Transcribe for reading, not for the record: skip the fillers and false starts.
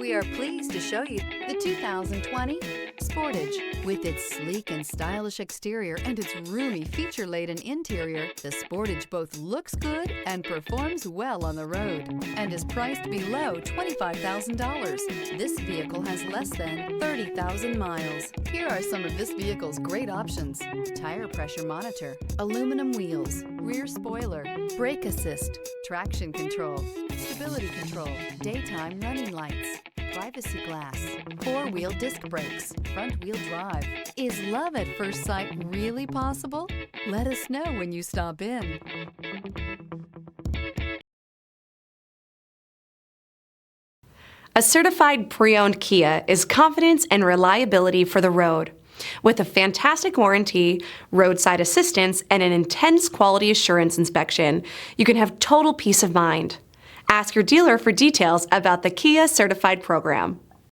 We are pleased to show you the 2020 Sportage. With its sleek and stylish exterior and its roomy feature-laden interior, the Sportage both looks good and performs well on the road and is priced below $25,000. This vehicle has less than 30,000 miles. Here are some of this vehicle's great options: tire pressure monitor, aluminum wheels, rear spoiler, brake assist, traction control, stability control, daytime running lights, privacy glass, four-wheel disc brakes, front-wheel drive. Is love at first sight really possible? Let us know when you stop in. A certified pre-owned Kia is confidence and reliability for the road. With a fantastic warranty, roadside assistance, and an intense quality assurance inspection, you can have total peace of mind. Ask your dealer for details about the Kia Certified program.